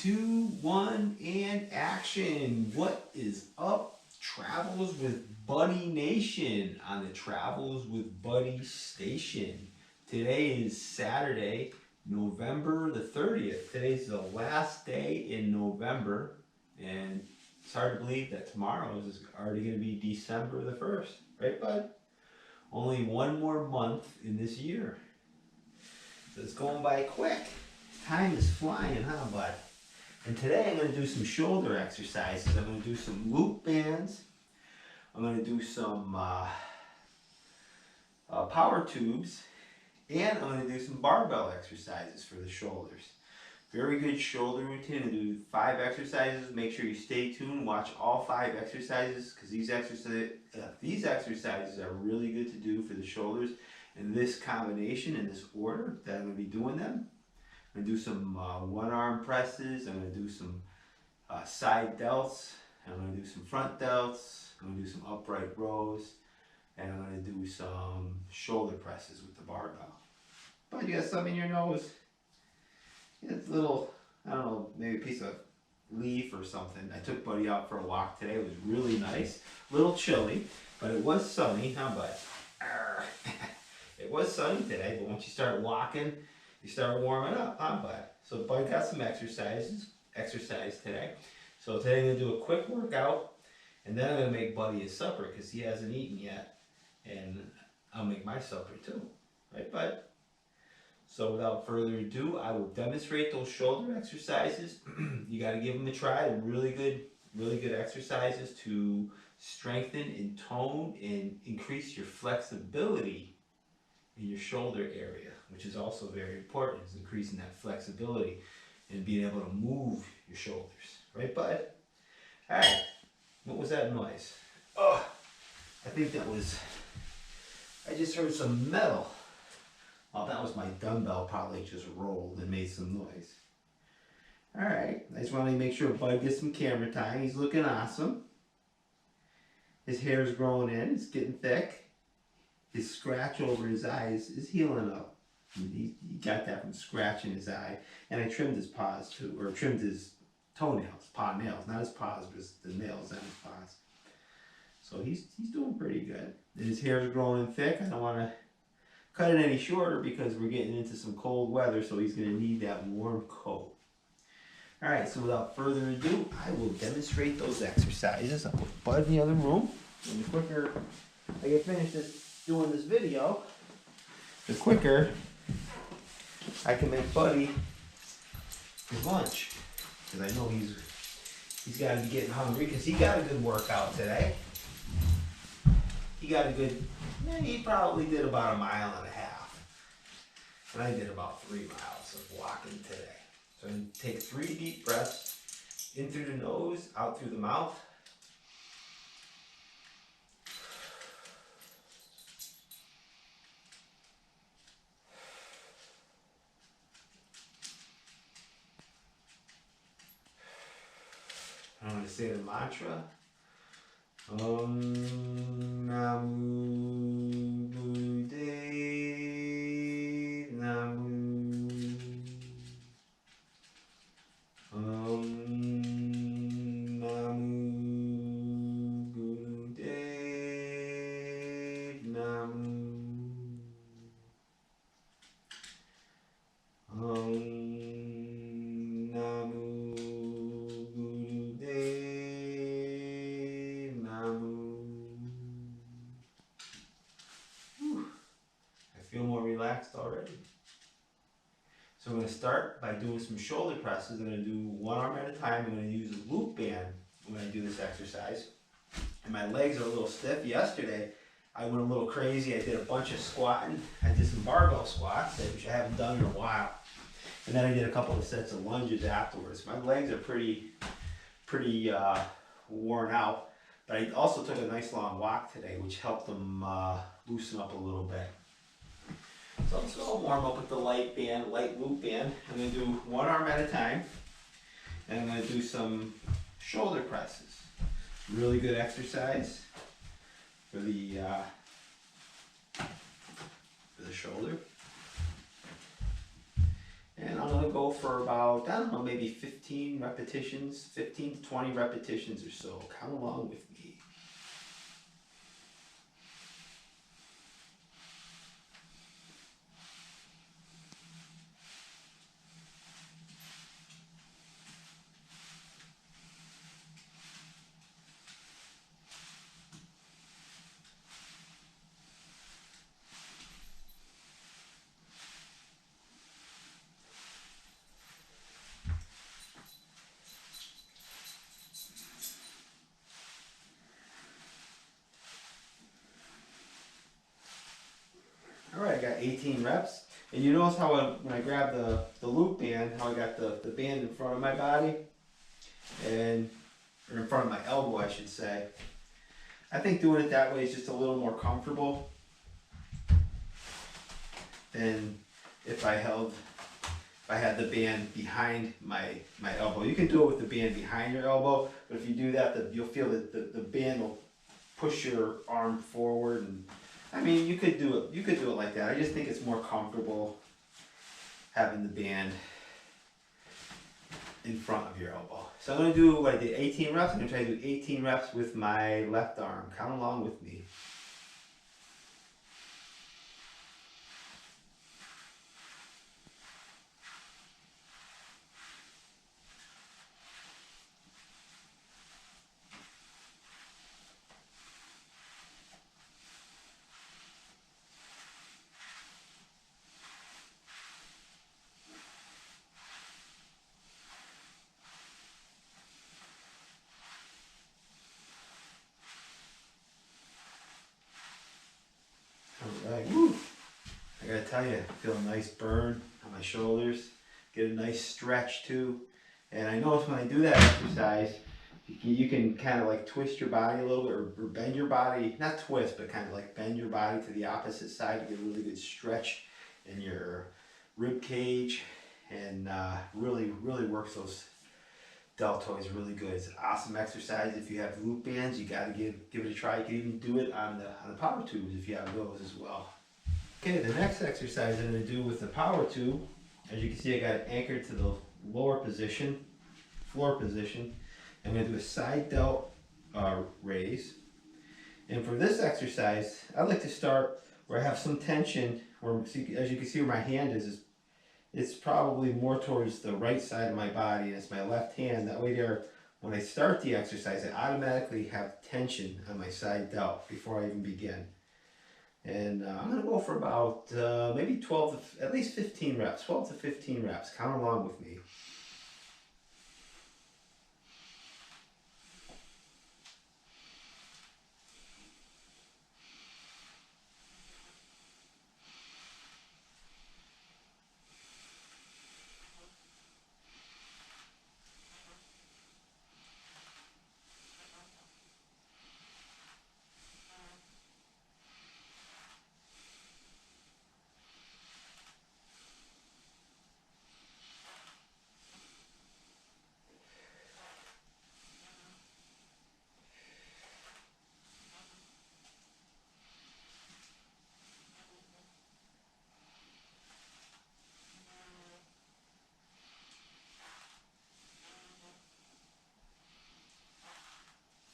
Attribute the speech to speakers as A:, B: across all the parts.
A: 2, 1, and action. What is up, Travels with Buddy Nation on the Travels with Buddy station? Today is Saturday, November the 30th. Today's the last day in November, and it's hard to believe that tomorrow is already going to be December the 1st, right, bud? Only one more month in this year. So it's going by quick. Time is flying, huh, bud? And today I'm going to do some shoulder exercises. I'm going to do some loop bands. I'm going to do some power tubes. And I'm going to do some barbell exercises for the shoulders. Very good shoulder routine. I'm going to do 5 exercises. Make sure you stay tuned. Watch all 5 exercises because these exercises are really good to do for the shoulders in this combination, in this order that I'm going to be doing them. I'm going to do some one arm presses. I'm going to do some side delts. I'm going to do some front delts. I'm going to do some upright rows. And I'm going to do some shoulder presses with the barbell. But you got something in your nose. It's a little, I don't know, maybe a piece of leaf or something. I took Buddy out for a walk today. It was really nice. A little chilly, but it was sunny, huh, bud? It was sunny today, but once you start walking, you start warming up, huh, bud? So Bud got some exercise today. So today I'm going to do a quick workout, and then I'm going to make Buddy his supper because he hasn't eaten yet, and I'll make my supper too. Right, bud? So without further ado, I will demonstrate those shoulder exercises. You got to give them a try. They're really good exercises to strengthen and tone and increase your flexibility in your shoulder area, which is also very important, is increasing that flexibility and being able to move your shoulders. Right, bud? All right. What was that noise? Oh, I think that was, I just heard some metal. Oh, that was my dumbbell probably just rolled and made some noise. All right, I just want to make sure Bud gets some camera time. He's looking awesome. His hair is growing in, it's getting thick. His scratch over his eyes is healing up. He got that from scratching his eye. And I trimmed his paws too, or trimmed his toenails, paw nails, not his paws, but the nails on his paws. So he's doing pretty good. And his hair is growing thick. I don't want to cut it any shorter because we're getting into some cold weather, so he's going to need that warm coat. All right, so without further ado, I will demonstrate those exercises. I'll put Bud in the other room. And the quicker I get finished doing this video, the quicker I can make Buddy his lunch. Because I know he's got to be getting hungry because he got a good workout today. He got a good, he probably did about 1.5 miles. And I did about 3 miles of walking today. So I'm going to take 3 deep breaths in through the nose, out through the mouth. I'm going to say the mantra. Om Namu Buddhe Namu. Om Namu Buddhe Namu. Om Namu Buddhe Namu. Whew. I feel more relaxed already. So I'm going to start by doing some shoulder presses. I'm going to do one arm at a time. I'm going to use a loop band when I do this exercise. And my legs are a little stiff. Yesterday, I went a little crazy. I did a bunch of squatting. I did some barbell squats, which I haven't done in a while. And then I did a couple of sets of lunges afterwards. My legs are pretty worn out. But I also took a nice long walk today, which helped them loosen up a little bit. So let's go warm up with the light loop band. I'm going to do one arm at a time. And I'm going to do some shoulder presses. Really good exercise for the shoulder. And I'm going to go for about, I don't know, maybe 15 15 repetitions, 15 to 20 repetitions or so. Count along with me. Alright, I got 18 reps. And you notice how when I grab the loop band, how I got the band in front of my body, and or in front of my elbow, I should say. I think doing it that way is just a little more comfortable than if I had the band behind my elbow. You can do it with the band behind your elbow, but if you do that, you'll feel that the band will push your arm forward. And I mean, you could do it like that. I just think it's more comfortable having the band in front of your elbow. So I'm going to do what I did, 18 reps. I'm going to try to do 18 reps with my left arm. Count along with me. Alright, woo! I gotta tell you, I feel a nice burn on my shoulders. Get a nice stretch too. And I notice when I do that exercise, you can kind of like twist your body a little bit, or bend your body, not twist, but kind of like bend your body to the opposite side to get a really good stretch in your rib cage, and really works those deltoids really good. It's an awesome exercise. If you have loop bands, you gotta give it a try. You can even do it on the power tubes if you have those as well. Okay, the next exercise I'm gonna do with the power tube, as you can see, I got it anchored to the lower position, floor position. I'm gonna do a side delt raise. And for this exercise, I like to start where I have some tension, where, as you can see where my hand is it's probably more towards the right side of my body, and it's my left hand. That way there, when I start the exercise, I automatically have tension on my side delt before I even begin. And I'm going to go for about maybe 12 to, at least 15 reps, 12 to 15 reps. Count along with me.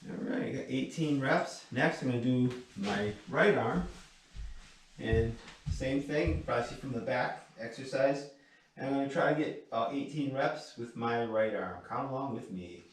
A: Alright, I got 18 reps. Next I'm going to do my right arm. And same thing, probably see from the back exercise. And I'm going to try to get about 18 reps with my right arm. Count along with me.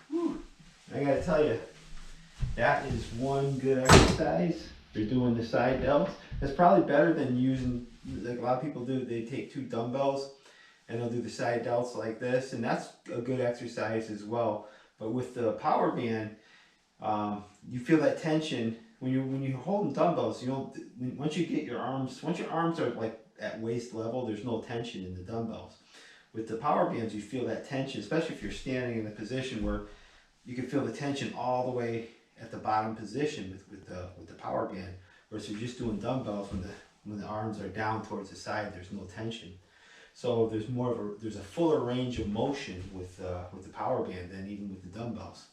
A: Whew. I gotta tell you, That is one good exercise. You're doing the side delts. That's probably better than using, like a lot of people do, they take two dumbbells and they'll do the side delts like this, and that's a good exercise as well. But with the power band, you feel that tension when you're holding dumbbells. You know, once you get your arms, once your arms are like at waist level, there's no tension in the dumbbells. With the power bands, you feel that tension, especially if you're standing in a position where you can feel the tension all the way at the bottom position with the power band. Whereas if you're just doing dumbbells, when the arms are down towards the side, there's no tension. So there's a fuller range of motion with the power band than even with the dumbbells.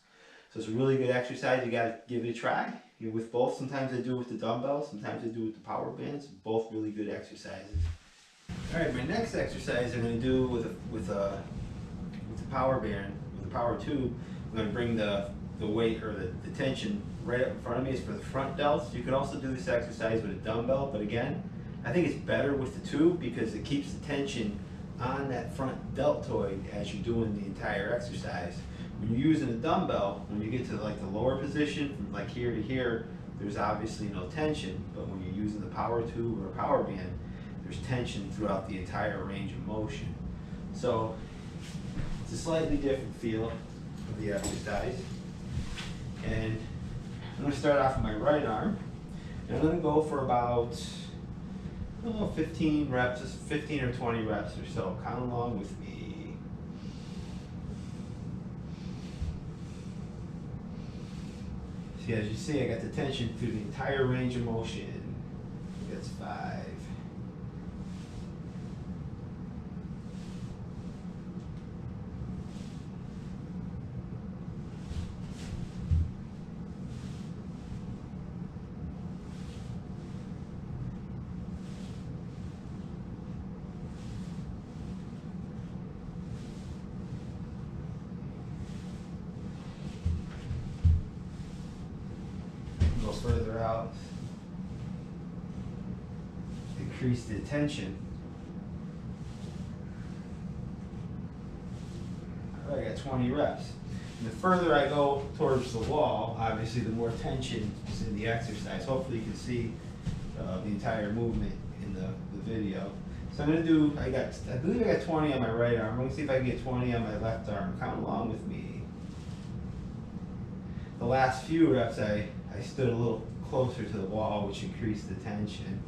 A: So it's a really good exercise. You gotta give it a try. You're with both. Sometimes I do it with the dumbbells. Sometimes I do it with the power bands. Both really good exercises. All right, my next exercise I'm going to do with the power band, with the power tube. I'm going to bring the weight or the tension right up in front of me. It's for the front delts. You could also do this exercise with a dumbbell, but again, I think it's better with the tube because it keeps the tension on that front deltoid as you're doing the entire exercise. When you're using a dumbbell, when you get to like the lower position, from like here to here, there's obviously no tension, but when you're using the power tube or a power band, there's tension throughout the entire range of motion. So it's a slightly different feel of the exercise. And I'm going to start off with my right arm, and I'm going to go for about 15 reps, 15 or 20 reps or so. Count along with me. See, as you see, I got the tension through the entire range of motion. That's 5. Go further out, increase the tension. All right, I got 20 reps. And the further I go towards the wall, obviously the more tension is in the exercise. Hopefully you can see the entire movement in the video. So I'm going to do, I believe I got 20 on my right arm. I'm going to see if I can get 20 on my left arm. Count along with me. The last few reps I stood a little closer to the wall, which increased the tension.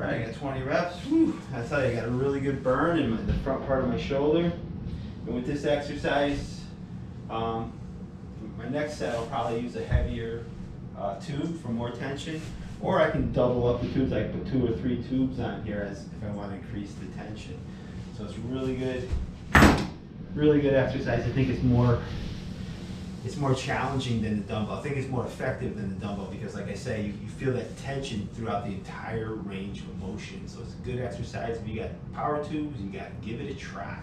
A: I got 20 reps. Whew. I tell you, I got a really good burn in the front part of my shoulder. And with this exercise, my next set I'll probably use a heavier tube for more tension, or I can double up the tubes. I can put 2 or 3 tubes on here as if I want to increase the tension. So it's really good exercise. I think it's more challenging than the dumbbell. I think it's more effective than the dumbbell because, like I say, you feel that tension throughout the entire range of motion. So it's a good exercise. If you got power tubes, you got to give it a try.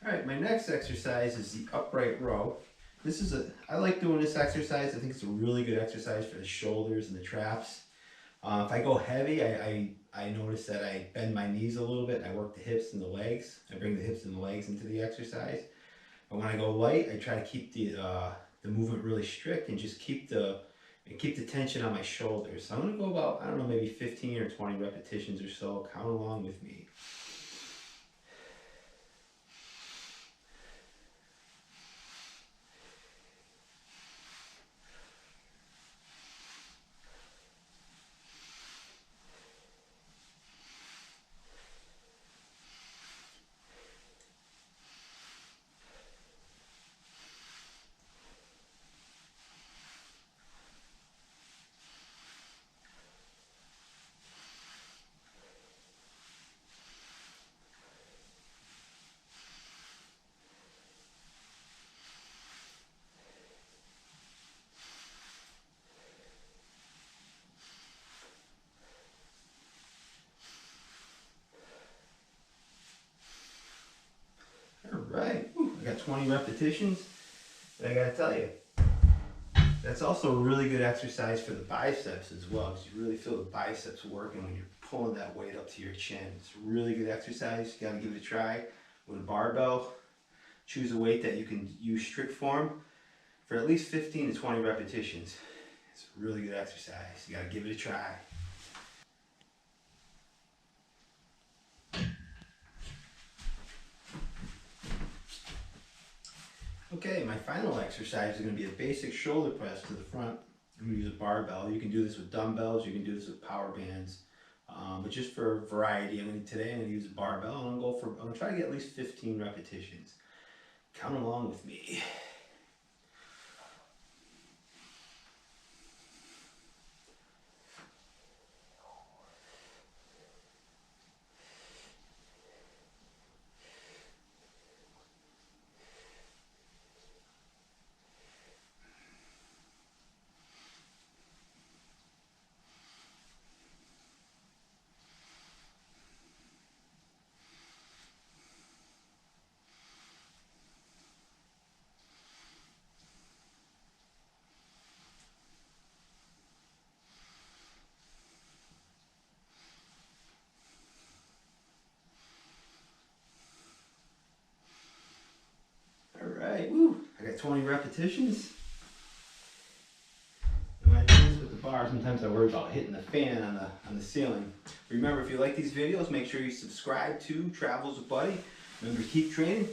A: All right, my next exercise is the upright row. I like doing this exercise. I think it's a really good exercise for the shoulders and the traps. If I go heavy, I notice that I bend my knees a little bit. I work the hips and the legs. I bring the hips and the legs into the exercise. But when I go light, I try to keep the movement really strict and just keep the tension on my shoulders. So I'm gonna go about, I don't know, maybe 15 or 20 repetitions or so. Count along with me. Alright, I got 20 repetitions. And I gotta tell you, that's also a really good exercise for the biceps as well, because you really feel the biceps working when you're pulling that weight up to your chin. It's a really good exercise. You gotta give it a try with a barbell. Choose a weight that you can use strict form for at least 15 to 20 repetitions. It's a really good exercise. You gotta give it a try. Okay, my final exercise is going to be a basic shoulder press to the front. I'm going to use a barbell. You can do this with dumbbells, you can do this with power bands. But just for variety, today I'm going to use a barbell and I'm going to try to get at least 15 repetitions. Count along with me. Alright, I got 20 repetitions. And when I do this with the bar, sometimes I worry about hitting the fan on the ceiling. Remember, if you like these videos, make sure you subscribe to Travels with Buddy. Remember, keep training,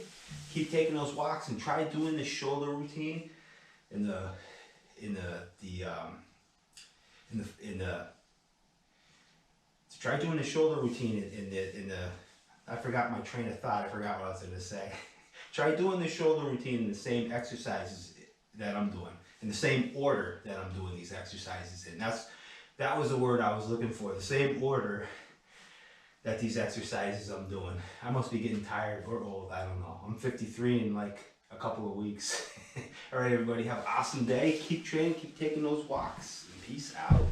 A: keep taking those walks, and try doing the shoulder routine try doing the shoulder routine I forgot my train of thought. I forgot what I was going to say. Try doing the shoulder routine in the same exercises that I'm doing, in the same order that I'm doing these exercises in. That was the word I was looking for, the same order that these exercises I'm doing. I must be getting tired or old, I don't know. I'm 53 in like a couple of weeks. All right, everybody, have an awesome day. Keep training, keep taking those walks. Peace out.